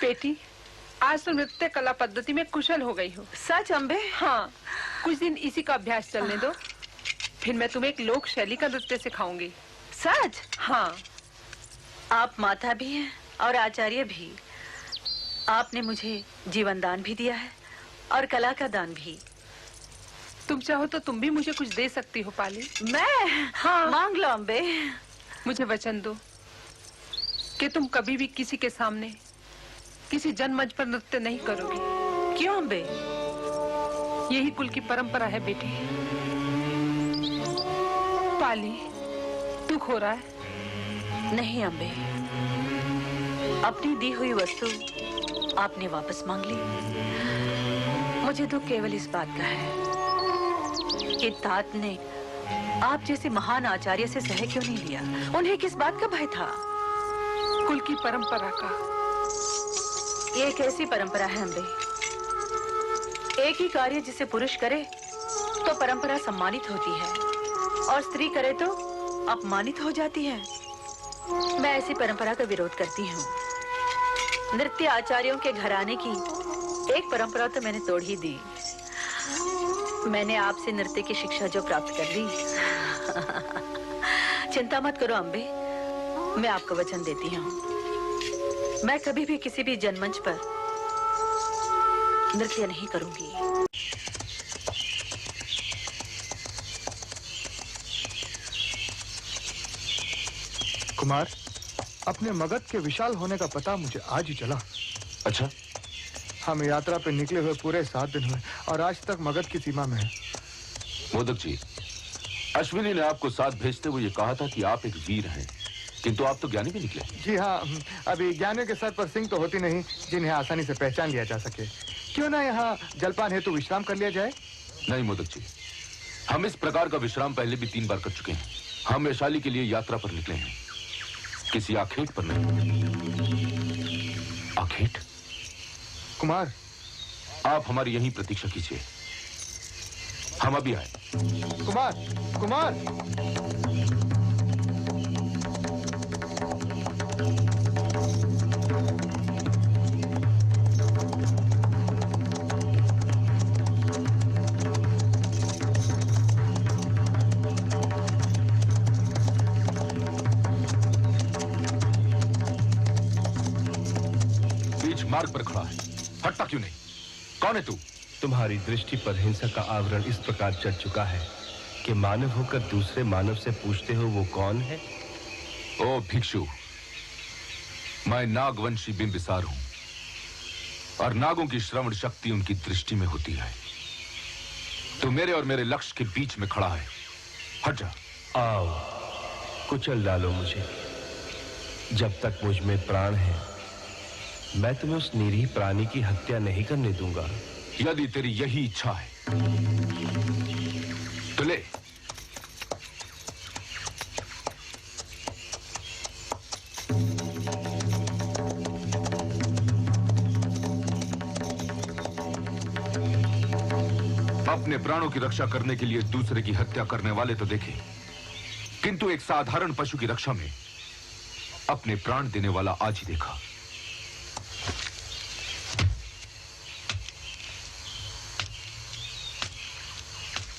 बेटी, आज तो नृत्य कला पद्धति में कुशल हो गई हो। सच अम्बे? हाँ, कुछ दिन इसी का अभ्यास चलने दो, फिर मैं तुम्हें एक लोक शैली का नृत्य सिखाऊंगी। सच? हाँ। आप माता भी हैं और आचार्य भी। आपने मुझे जीवन दान भी दिया है और कला का दान भी। तुम चाहो तो तुम भी मुझे कुछ दे सकती हो पाली। मैं? हाँ। मांग लो अम्बे। मुझे वचन दो कि तुम कभी भी किसी के सामने किसी जनमंच पर नृत्य नहीं करोगी। क्यों अम्बे? यही कुल की परंपरा है बेटी। पाली, दुख हो रहा है? नहीं अम्बे, अपनी दी हुई वस्तु आपने वापस मांग ली। मुझे दुख केवल इस बात का है कि तात ने आप जैसे महान आचार्य से सह क्यों नहीं लिया। उन्हें किस बात का भय था? कुल की परंपरा का। ये एक ऐसी परंपरा है अम्बे, एक ही कार्य जिसे पुरुष करे तो परंपरा सम्मानित होती है और स्त्री करे तो अपमानित हो जाती है। मैं ऐसी परंपरा का विरोध करती हूँ। नृत्य आचार्यों के घराने की एक परंपरा तो मैंने तोड़ ही दी। मैंने आपसे नृत्य की शिक्षा जो प्राप्त कर ली। चिंता मत करो अम्बे, मैं आपको वचन देती हूँ, मैं कभी भी किसी भी जनमंच पर नृत्य नहीं करूंगी। कुमार, अपने मगध के विशाल होने का पता मुझे आज ही चला। अच्छा? हम यात्रा पे निकले हुए पूरे 7 दिन हुए और आज तक मगध की सीमा में है। मोदक जी, अश्विनी ने आपको साथ भेजते हुए ये कहा था कि आप एक वीर हैं, किंतु आप तो ज्ञानी भी निकले। जी हाँ, अभी ज्ञानियों के सर पर सिंह तो होती नहीं जिन्हें आसानी से पहचान लिया जा सके। क्यों ना यहाँ जलपान हेतु विश्राम कर लिया जाए? नहीं मोदक जी, हम इस प्रकार का विश्राम पहले भी 3 बार कर चुके हैं। हम वैशाली के लिए यात्रा पर निकले हैं, किसी आखेट पर नहीं। आखेट? कुमार, आप हमारी यहीं प्रतीक्षा कीजिए, हम अभी आए। कुमार, कुमार। मार्ग पर खड़ा है, हटता क्यों नहीं? कौन है तू? तुम्हारी दृष्टि पर हिंसा का आवरण इस प्रकार चढ़ चुका है कि मानव होकर दूसरे मानव से पूछते हो वो कौन है? ओ भिक्षु, मैं नागवंशी बिंबिसार हूं और नागों की श्रवण शक्ति उनकी दृष्टि में होती है। तू मेरे और मेरे लक्ष्य के बीच में खड़ा है, हट जा। आओ, कुचल डालो मुझे। जब तक मुझ में प्राण है मैं तुम्हें उस निरीह प्राणी की हत्या नहीं करने दूंगा। यदि तेरी यही इच्छा है तो ले। अपने प्राणों की रक्षा करने के लिए दूसरे की हत्या करने वाले तो देखे, किंतु एक साधारण पशु की रक्षा में अपने प्राण देने वाला आज ही देखा।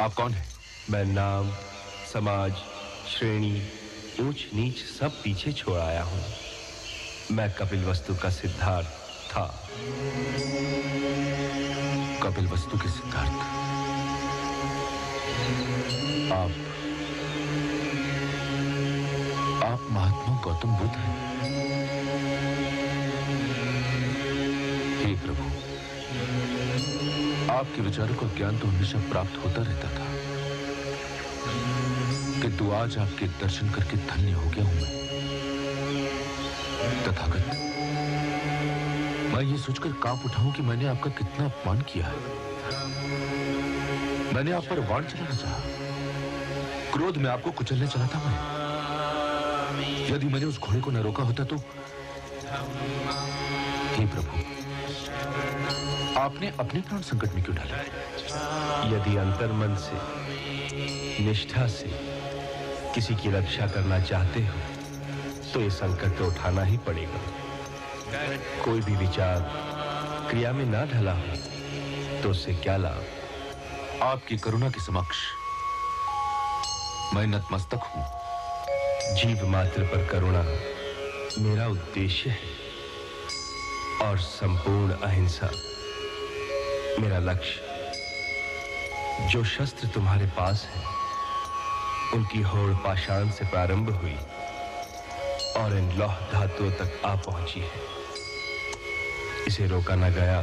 आप कौन हैं? मैं नाम, समाज, श्रेणी, ऊंच नीच सब पीछे छोड़ आया हूं। मैं कपिलवस्तु का सिद्धार्थ था। कपिलवस्तु के सिद्धार्थ? आप महात्मा गौतम बुद्ध हैं? हे प्रभु, आपके विचारों का ज्ञान तो हमेशा प्राप्त होता रहता था, किंतु आज आपके दर्शन करके धन्य हो गया हूं मैं। तथागत, मैं ये सोचकर कांप उठा हूं कि मैंने आपका कितना अपमान किया है। मैंने आप पर वाण चलाना चाहा, क्रोध में आपको कुचलने चला था मैं। यदि मैंने उस घोड़े को न रोका होता तो। हे प्रभु, आपने अपने प्राण संकट में क्यों डाले? यदि अंतर्मन से, निष्ठा से किसी की रक्षा करना चाहते हो तो ये संकट तो उठाना ही पड़ेगा। कोई भी विचार क्रिया में ना ढला हो तो उससे क्या लाभ। आपकी करुणा के समक्ष मैं नतमस्तक हूं। जीव मात्र पर करुणा मेरा उद्देश्य है और संपूर्ण अहिंसा मेरा लक्ष्य। जो शस्त्र तुम्हारे पास है उनकी होड़ पाषाण से प्रारंभ हुई और इन लौह धातुओं तक आ पहुंची है। इसे रोका न गया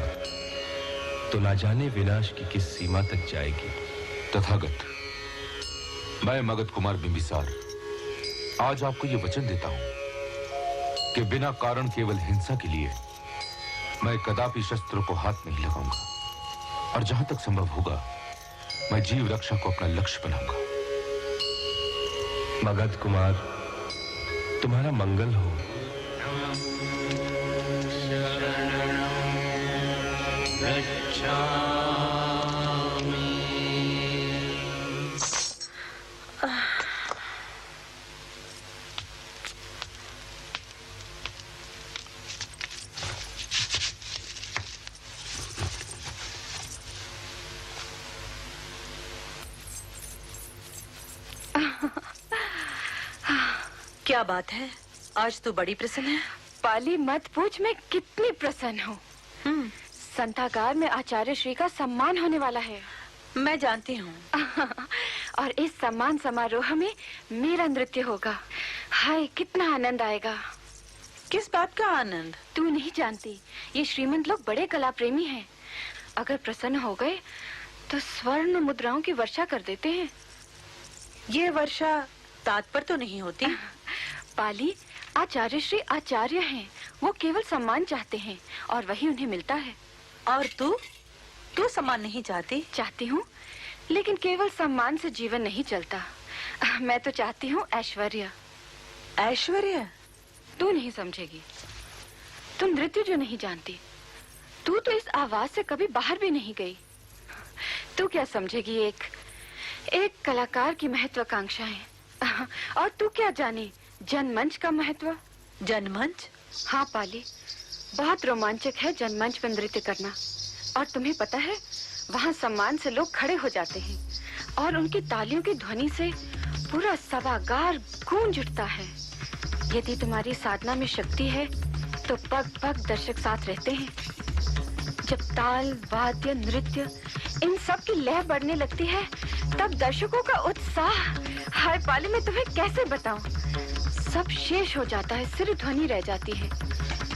तो ना जाने विनाश की किस सीमा तक जाएगी। तथागत, मैं मगध कुमार बिंबिसार आज आपको यह वचन देता हूं कि बिना कारण केवल हिंसा के लिए मैं कदापि शस्त्रों को हाथ नहीं लगाऊंगा और जहां तक संभव होगा मैं जीव रक्षा को अपना लक्ष्य बनाऊंगा। मगध कुमार, तुम्हारा मंगल हो। क्या बात है, आज तो बड़ी प्रसन्न है। पाली मत पूछ मैं कितनी प्रसन्न हूँ। संतागार में आचार्य श्री का सम्मान होने वाला है। मैं जानती हूँ। और इस सम्मान समारोह में मेरा नृत्य होगा। हाय कितना आनंद आएगा। किस बात का आनंद? तू नहीं जानती, ये श्रीमंत लोग बड़े कला प्रेमी हैं। अगर प्रसन्न हो गए तो स्वर्ण मुद्राओं की वर्षा कर देते हैं। ये वर्षा तात पर तो नहीं होती। पाली, आचार्य श्री आचार्य हैं। वो केवल सम्मान चाहते हैं और वही उन्हें मिलता है। और तू सम्मान नहीं चाहती? चाहती हूँ, लेकिन केवल सम्मान से जीवन नहीं चलता। मैं तो चाहती हूँ ऐश्वर्य। ऐश्वर्य? तू नहीं समझेगी। तुम नृत्य जो नहीं जानती, तू तो इस आवाज से कभी बाहर भी नहीं गई। तू क्या समझेगी एक कलाकार की महत्वाकांक्षाएं। और तू क्या जाने जनमंच का महत्व। जनमंच? हाँ पाली, बहुत रोमांचक है जनमंच पर नृत्य करना। और तुम्हें पता है, वहाँ सम्मान से लोग खड़े हो जाते हैं और उनकी तालियों की ध्वनि से पूरा सभागार गूंज उठता है। यदि तुम्हारी साधना में शक्ति है तो पग पग दर्शक साथ रहते हैं। जब ताल, वाद्य, नृत्य इन सब की लय बढ़ने लगती है तब दर्शकों का उत्साह, हाय पाली मैं तुम्हें कैसे बताऊं, सब शेष हो जाता है। सिर्फ ध्वनि रह जाती है,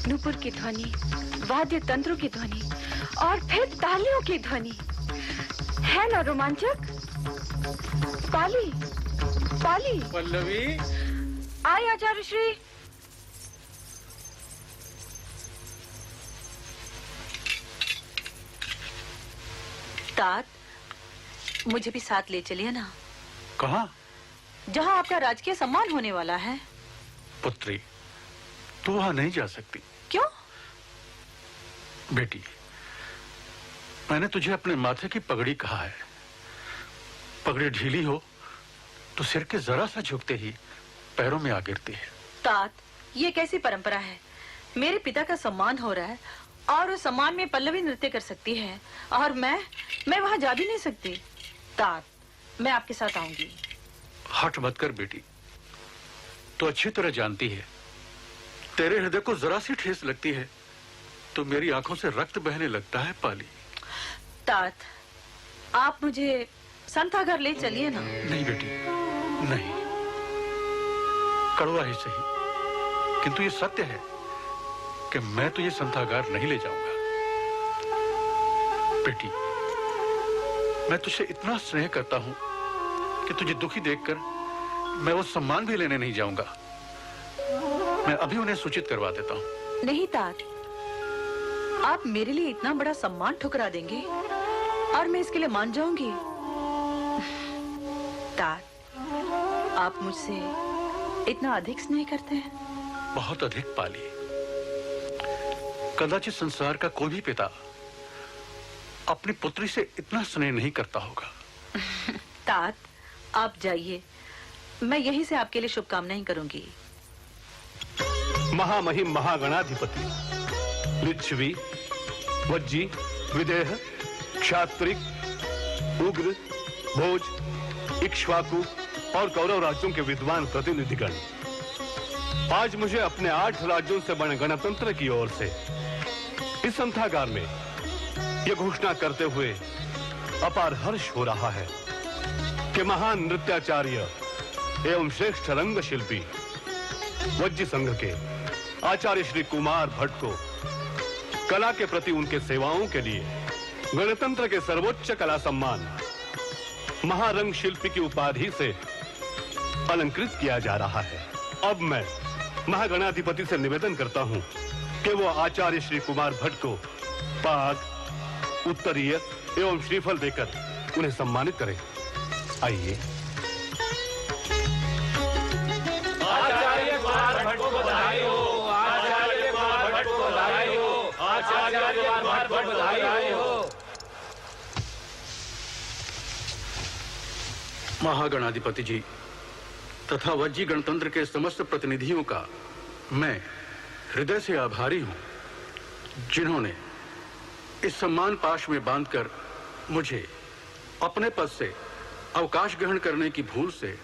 नूपुर की ध्वनि, वाद्य तंत्रों की ध्वनि और फिर तालियों की ध्वनि। है ना रोमांचक? पाली, पाली। पल्लवी, आए आचार्य श्री। तात, मुझे भी साथ ले चलिए ना। कहाँ? जहाँ आपका राजकीय सम्मान होने वाला है। पुत्री, तू वहां नहीं जा सकती। क्यों? बेटी, मैंने तुझे अपने माथे की पगड़ी कहा है। पगड़ी ढीली हो तो सिर के जरा सा झुकते ही पैरों में आ गिरती है। तात, ये कैसी परंपरा है? मेरे पिता का सम्मान हो रहा है और उस सम्मान में पल्लवी नृत्य कर सकती है और मैं वहां जा भी नहीं सकती। तात, मैं आपके साथ आऊंगी। हट मत कर बेटी, तो अच्छी तरह जानती है तेरे हृदय को जरा सी ठेस लगती है तो मेरी आंखों से रक्त बहने लगता है। पाली, तात, आप मुझे संतागार ले चलिए ना। नहीं बेटी, नहीं। कड़वा ही सही, किंतु ये सत्य है कि मैं तुझे संतागार नहीं ले जाऊंगा। बेटी, मैं तुझसे इतना स्नेह करता हूं कि तुझे दुखी देखकर मैं वो सम्मान भी लेने नहीं जाऊंगा। मैं अभी उन्हें सूचित करवा देता हूं। नहीं तात, आप मेरे लिए इतना बड़ा सम्मान ठुकरा देंगे और मैं इसके लिए मान जाऊंगी? तात, आप मुझसे इतना अधिक स्नेह करते हैं? बहुत अधिक पाली। कदाचित संसार का कोई भी पिता अपनी पुत्री से इतना स्नेह नहीं करता होगा। तात, आप जाइए, मैं यहीं से आपके लिए शुभकामनाएं करूंगी। महामहिम महागणाधिपति लिच्छवी, वज्जी, विदेह, क्षात्रिक, उग्र, भोज, इक्ष्वाकु और कौरव राज्यों के विद्वान प्रतिनिधिगण, आज मुझे अपने 8 राज्यों से बने गणतंत्र की ओर से इस संथागार में यह घोषणा करते हुए अपार हर्ष हो रहा है कि महान नृत्याचार्य एवं श्रेष्ठ रंग शिल्पी वज्जी संघ के आचार्य श्री कुमार भट्ट को कला के प्रति उनके सेवाओं के लिए गणतंत्र के सर्वोच्च कला सम्मान महारंग शिल्पी की उपाधि से अलंकृत किया जा रहा है। अब मैं महागणाधिपति से निवेदन करता हूं कि वो आचार्य श्री कुमार भट्ट को पाग, उत्तरीय एवं श्रीफल देकर उन्हें सम्मानित करें। आइए। आचार्य कुमार भट्ट को बधाई हो, आचार्य कुमार भट्ट को बधाई हो, आचार्य कुमार भट्ट को बधाई हो। महागणाधिपति जी तथा वज्जी गणतंत्र के समस्त प्रतिनिधियों का मैं हृदय से आभारी हूं, जिन्होंने इस सम्मान पाश में बांधकर मुझे अपने पद से अवकाश ग्रहण करने की भूल से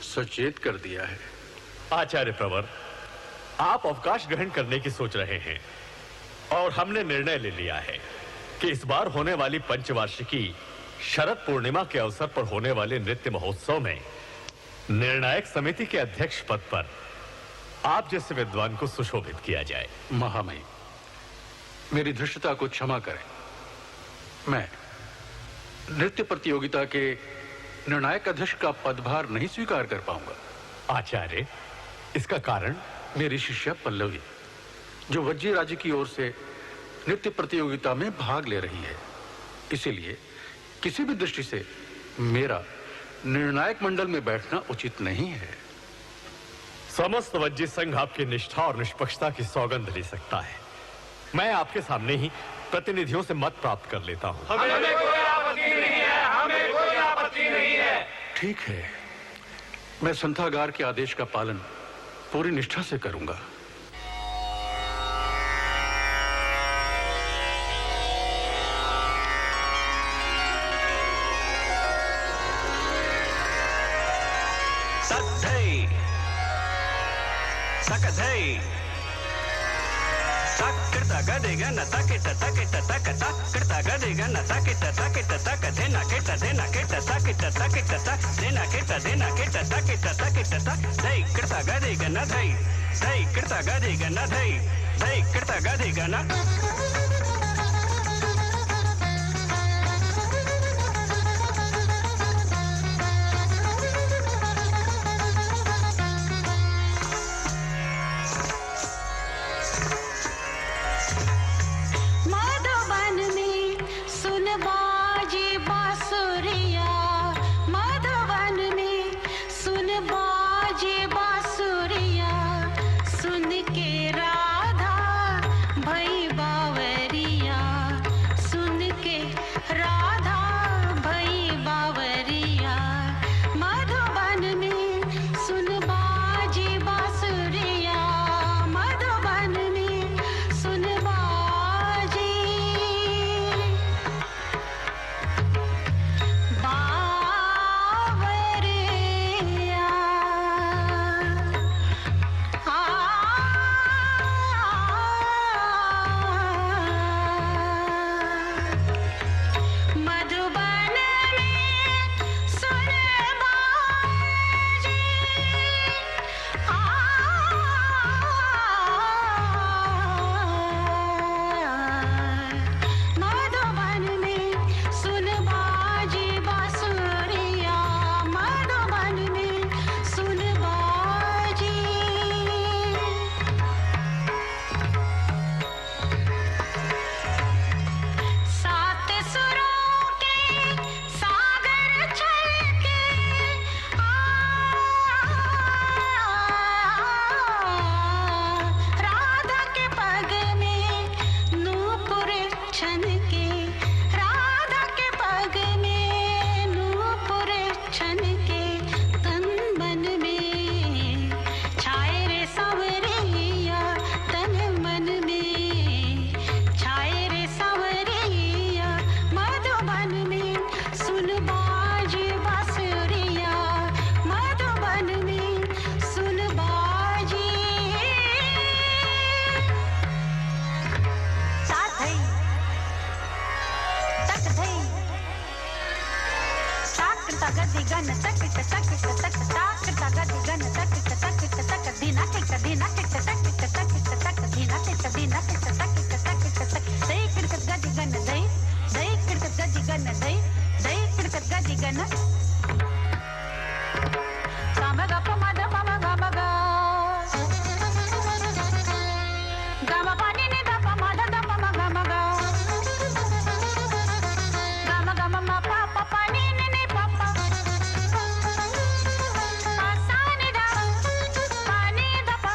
सचेत कर दिया है। आचार्य प्रवर, आप अवकाश ग्रहण करने की सोच रहे हैं और हमने निर्णय ले लिया है कि इस बार होने वाली पंचवार्षिकी शरद पूर्णिमा के अवसर पर होने वाले नृत्य महोत्सव में निर्णायक समिति के अध्यक्ष पद पर आप जैसे विद्वान को सुशोभित किया जाए। महामहिम, मेरी धृष्टता को क्षमा करें। मैं नृत्य प्रतियोगिता के निर्णायक अध्यक्ष का पदभार नहीं स्वीकार कर पाऊंगा। आचार्य, इसका कारण? मेरी शिष्या पल्लवी, जो वज्जी राज्य की ओर से नृत्य प्रतियोगिता में भाग ले रही है, इसीलिए किसी भी दृष्टि से मेरा निर्णायक मंडल में बैठना उचित नहीं है। समस्त वज्जी संघ आपकी निष्ठा और निष्पक्षता की सौगंध ले सकता है। मैं आपके सामने ही प्रतिनिधियों से मत प्राप्त कर लेता हूं। हमें कोई आपत्ति नहीं है, हमें कोई आपत्ति नहीं है। ठीक है, मैं संथागार के आदेश का पालन पूरी निष्ठा से करूंगा। सद्धई सकधई सकता गदेगन तकिट तकिट तक तकिटा गदेगन तकिट तकिट तक देना केट तकिट तकिट तक देना केट तकिट तकिट तक दई किटा गदेगन दई किटा गदेगन दई किटा गदेगन। सुन के राधा भई बावे गन तक तक तक तक करता गा दी गन तक तक तक तक दीना तक तक तक तक दीना तक दीना तक तक तक दई करता गा दी गन दई करता गा दी गन दई करता गा दी गन गामा गा पमा दा पमा गामा गा गामा पानी ने दा पमा दा पमा गामा गा गामा गामा मा पा पानी ने पापा आसानी दा पानी दा पा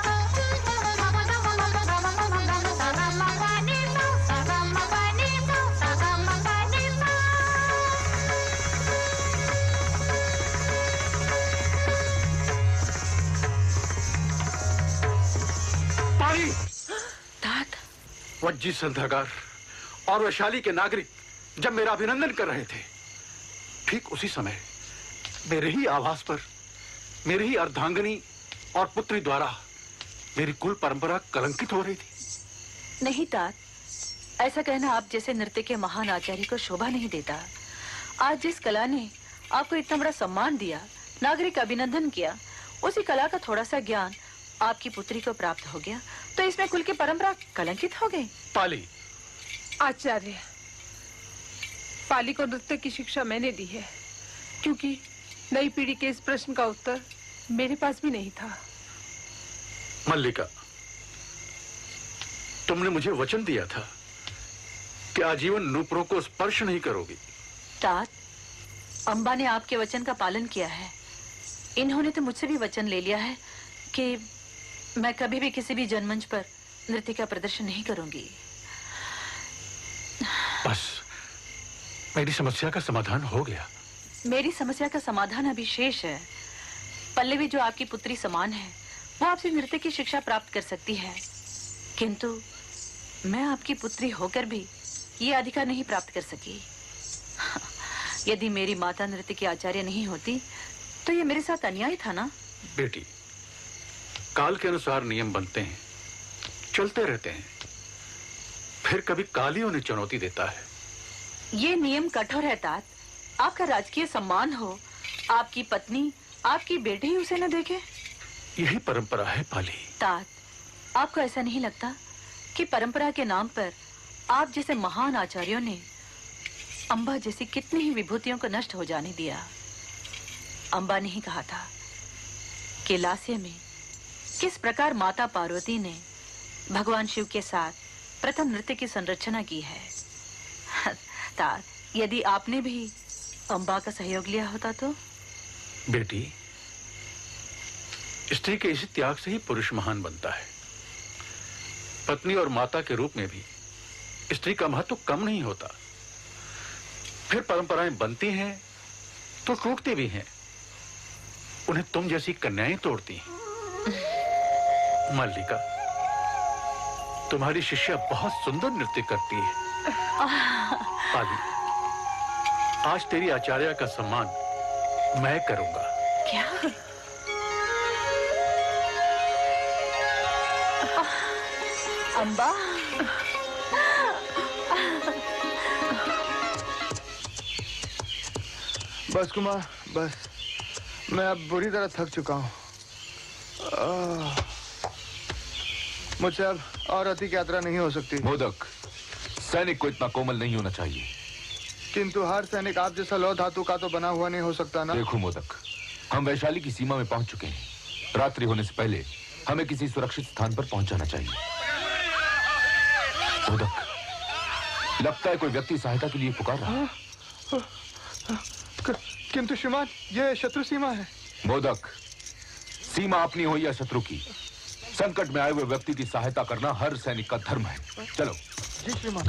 gamma gamma gamma gamma gamma gamma पानी सा गामा पानी सा गामा पानी सा पानी तात वज्जी संधागार और वैशाली के नागरिक जब मेरा अभिनंदन कर रहे थे, ठीक उसी समय मेरे ही आवास पर मेरी ही अर्धांगिनी और पुत्री द्वारा मेरी कुल परंपरा कलंकित हो रही थी। नहीं तात, ऐसा कहना आप जैसे नृत्य के महान आचार्य को शोभा नहीं देता। आज जिस कला ने आपको इतना बड़ा सम्मान दिया, नागरिक अभिनंदन किया, उसी कला का थोड़ा सा ज्ञान आपकी पुत्री को प्राप्त हो गया, तो इसमें कुल की परंपरा कलंकित हो गई। पाली, आचार्य, पाली को नृत्य की शिक्षा मैंने दी है, क्योंकि नई पीढ़ी के इस प्रश्न का उत्तर मेरे पास भी नहीं था। मल्लिका, तुमने मुझे वचन दिया था कि आजीवन नूपुरों को स्पर्श नहीं करोगी। तात, अंबा ने आपके वचन का पालन किया है। इन्होंने तो मुझसे भी वचन ले लिया है कि मैं कभी भी किसी भी जनमंच पर नृत्य का प्रदर्शन नहीं करूंगी। बस मेरी समस्या का समाधान हो गया। मेरी समस्या का समाधान अभी शेष है। पल्लवी जो आपकी पुत्री समान है, वो आपसे नृत्य की शिक्षा प्राप्त कर सकती है, किंतु मैं आपकी पुत्री होकर भी ये अधिकार नहीं प्राप्त कर सकी। यदि मेरी माता नृत्य की आचार्य नहीं होती, तो ये मेरे साथ अन्याय था ना। बेटी, काल के अनुसार नियम बनते हैं, चलते रहते हैं, फिर कभी काल ही उन्हें चुनौती देता है। ये नियम कठोर है तात। आपका राजकीय सम्मान हो, आपकी पत्नी, आपकी बेटी ही उसे न देखे। यही परंपरा है पाली। तात, आपको ऐसा नहीं लगता कि परंपरा के नाम पर आप जैसे महान आचार्यों ने अंबा जैसी कितनी ही विभूतियों को नष्ट हो जाने दिया? अंबा ने ही कहा था कि लास्य में किस प्रकार माता पार्वती ने भगवान शिव के साथ प्रथम नृत्य की संरचना की है। तात, यदि आपने भी अंबा का सहयोग लिया होता तो? बेटी, स्त्री के इसी त्याग से ही पुरुष महान बनता है। पत्नी और माता के रूप में भी स्त्री का महत्व कम नहीं होता। फिर परंपराएं बनती हैं तो टूटती भी हैं। उन्हें तुम जैसी कन्याएं तोड़ती हैं। मल्लिका, तुम्हारी शिष्या बहुत सुंदर नृत्य करती है। पाली, आज तेरी आचार्य का सम्मान मैं करूंगा। क्या? अंबा, बस कुमार, बस। मैं अब बुरी तरह थक चुका हूँ। मुझसे अब और अधिक यात्रा नहीं हो सकती। मोदक, सैनिक को इतना कोमल नहीं होना चाहिए। किंतु हर सैनिक आप जैसा लौह धातु का तो बना हुआ नहीं हो सकता ना। देखो मोदक, हम वैशाली की सीमा में पहुंच चुके हैं। रात्रि होने से पहले हमें किसी सुरक्षित स्थान पर पहुंच जाना चाहिए। मोदक, लगता है कोई व्यक्ति सहायता के लिए पुकार रहा है। किंतु श्रीमान, ये शत्रु सीमा है। मोदक, सीमा अपनी हो या शत्रु की, संकट में आए हुए व्यक्ति की सहायता करना हर सैनिक का धर्म है। चलो। जी श्रीमान।